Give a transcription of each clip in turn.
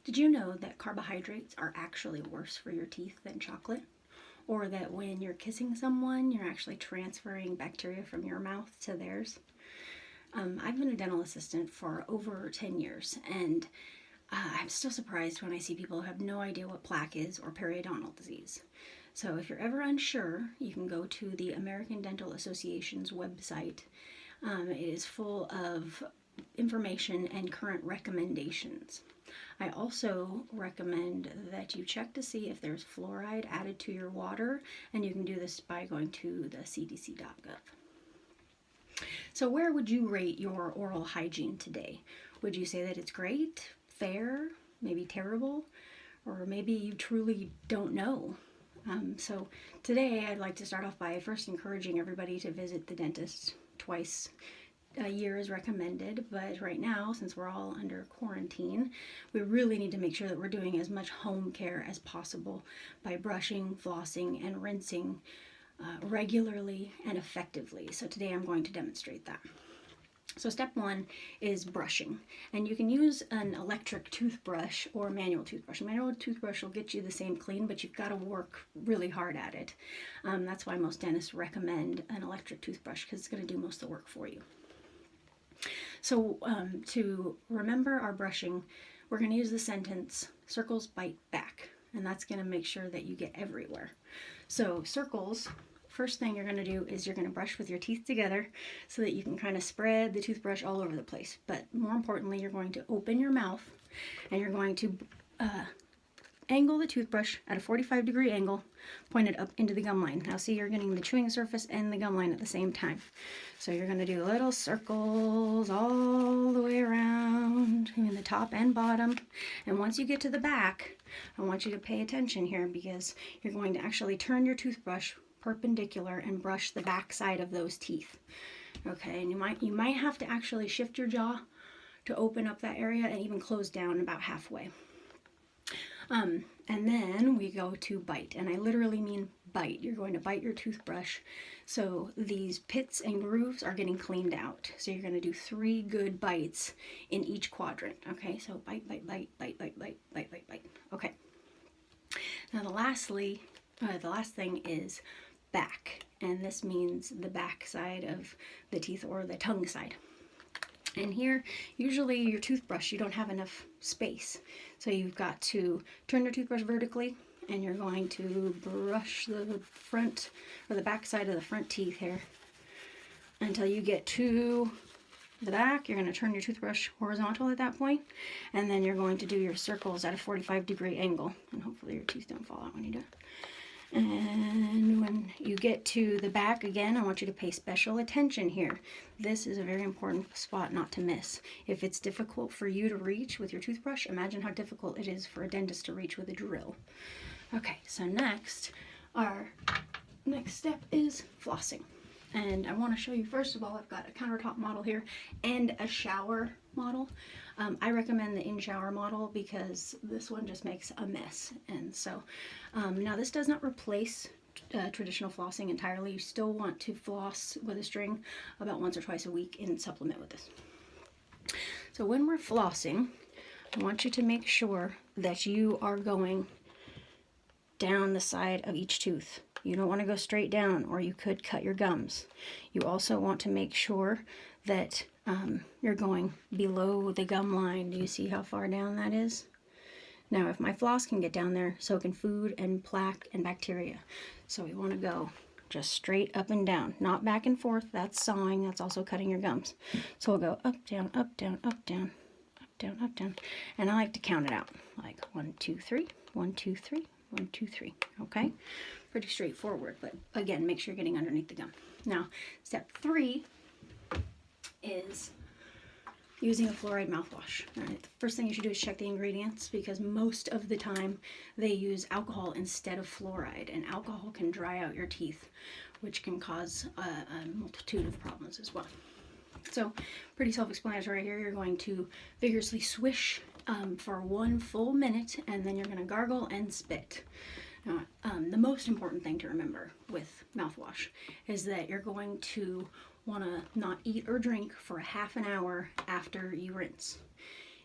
Did you know that carbohydrates are actually worse for your teeth than chocolate? Or that when you're kissing someone, you're actually transferring bacteria from your mouth to theirs? I've been a dental assistant for over 10 years, and I'm still surprised when I see people who have no idea what plaque is or periodontal disease. So if you're ever unsure, you can go to the American Dental Association's website. It is full of information and current recommendations. I also recommend that you check to see if there's fluoride added to your water, and you can do this by going to the cdc.gov. So where would you rate your oral hygiene today? Would you say that it's great, fair, maybe terrible, or maybe you truly don't know? So today I'd like to start off by first encouraging everybody to visit the dentist twice a year is recommended, but right now, since we're all under quarantine, we really need to make sure that we're doing as much home care as possible by brushing, flossing, and rinsing regularly and effectively. So today I'm going to demonstrate that. So step one is brushing, and you can use an electric toothbrush or manual toothbrush. A manual toothbrush will get you the same clean, but you've got to work really hard at it. That's why most dentists recommend an electric toothbrush, because it's going to do most of the work for you. So to remember our brushing, we're going to use the sentence, circles bite back, and that's going to make sure that you get everywhere. So circles, first thing you're going to do is you're going to brush with your teeth together so that you can kind of spread the toothbrush all over the place. But more importantly, you're going to open your mouth and you're going to angle the toothbrush at a 45-degree angle, pointed up into the gum line. Now see, you're getting the chewing surface and the gum line at the same time. So you're going to do little circles all the way around, in the top and bottom. And once you get to the back, I want you to pay attention here, because you're going to actually turn your toothbrush perpendicular and brush the back side of those teeth. Okay, and you might have to actually shift your jaw to open up that area and even close down about halfway. And then we go to bite, and I literally mean bite. You're going to bite your toothbrush so these pits and grooves are getting cleaned out. So you're going to do 3 good bites in each quadrant. Okay, so bite, bite, bite, bite, bite, bite, bite, bite, bite. Okay. Now the last thing is back, and this means the back side of the teeth, or the tongue side. And here, usually your toothbrush, you don't have enough space. So you've got to turn your toothbrush vertically, and you're going to brush the front, or the back side of the front teeth here until you get to the back. You're going to turn your toothbrush horizontal at that point, and then you're going to do your circles at a 45-degree angle. And hopefully your teeth don't fall out when you do it. And when you get to the back again, I want you to pay special attention here. This is a very important spot not to miss. If it's difficult for you to reach with your toothbrush, imagine how difficult it is for a dentist to reach with a drill. Okay, so our next step is flossing. And I want to show you, first of all, I've got a countertop model here and a shower model. I recommend the in-shower model because this one just makes a mess. And so now this does not replace traditional flossing entirely. You still want to floss with a string about once or twice a week and supplement with this. So when we're flossing, I want you to make sure that you are going down the side of each tooth. You don't want to go straight down, or you could cut your gums. You also want to make sure that you're going below the gum line. Do you see how far down that is? Now, if my floss can get down there, so can food and plaque and bacteria. So we want to go just straight up and down, not back and forth. That's sawing. That's also cutting your gums. So we'll go up, down, up, down, up, down, up, down, up, down. And I like to count it out, like 1, 2, 3, 1, 2, 3, 1, 2, 3. Okay? Pretty straightforward, but again, make sure you're getting underneath the gum. Now, step 3 is using a fluoride mouthwash. All right, the first thing you should do is check the ingredients, because most of the time they use alcohol instead of fluoride, and alcohol can dry out your teeth, which can cause a multitude of problems as well. So pretty self-explanatory here. You're going to vigorously swish for 1 full minute, and then you're going to gargle and spit. Now, the most important thing to remember with mouthwash is that you're going to want to not eat or drink for a half an hour after you rinse.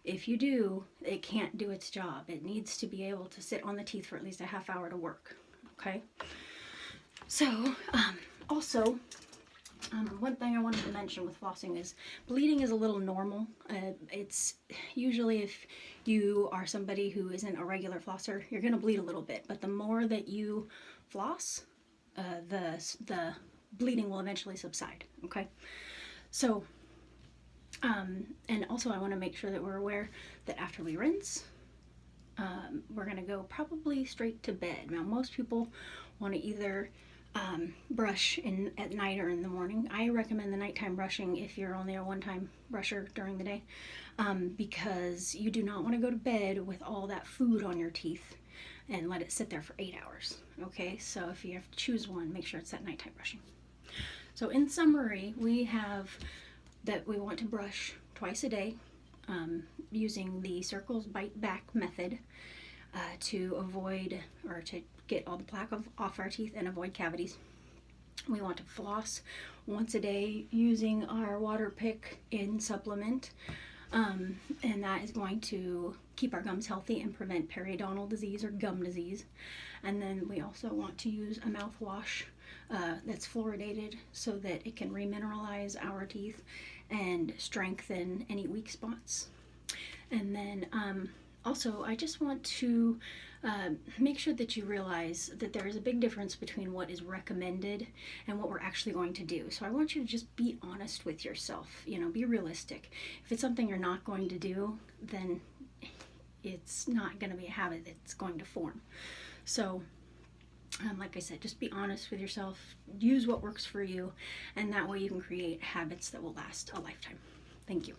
If you do, it can't do its job. It needs to be able to sit on the teeth for at least a half hour to work. Okay? So, also, one thing I wanted to mention with flossing is bleeding is a little normal. It's usually, if you are somebody who isn't a regular flosser, you're going to bleed a little bit. But the more that you floss, the bleeding will eventually subside. Okay? So, and also I want to make sure that we're aware that after we rinse, we're going to go probably straight to bed. Now, most people want to either brush at night or in the morning. I recommend the nighttime brushing if you're only a one-time brusher during the day, because you do not want to go to bed with all that food on your teeth and let it sit there for 8 hours. Okay, so if you have to choose one, make sure it's that nighttime brushing. So in summary, we have that we want to brush twice a day, using the circles bite back method, to avoid or to get all the plaque off our teeth and avoid cavities. We want to floss once a day using our water pick in supplement, and that is going to keep our gums healthy and prevent periodontal disease or gum disease. And then we also want to use a mouthwash that's fluoridated so that it can remineralize our teeth and strengthen any weak spots. And then also, I just want to make sure that you realize that there is a big difference between what is recommended and what we're actually going to do. So I want you to just be honest with yourself, be realistic. If it's something you're not going to do, then it's not going to be a habit that's going to form. So, like I said, just be honest with yourself, use what works for you, and that way you can create habits that will last a lifetime. Thank you.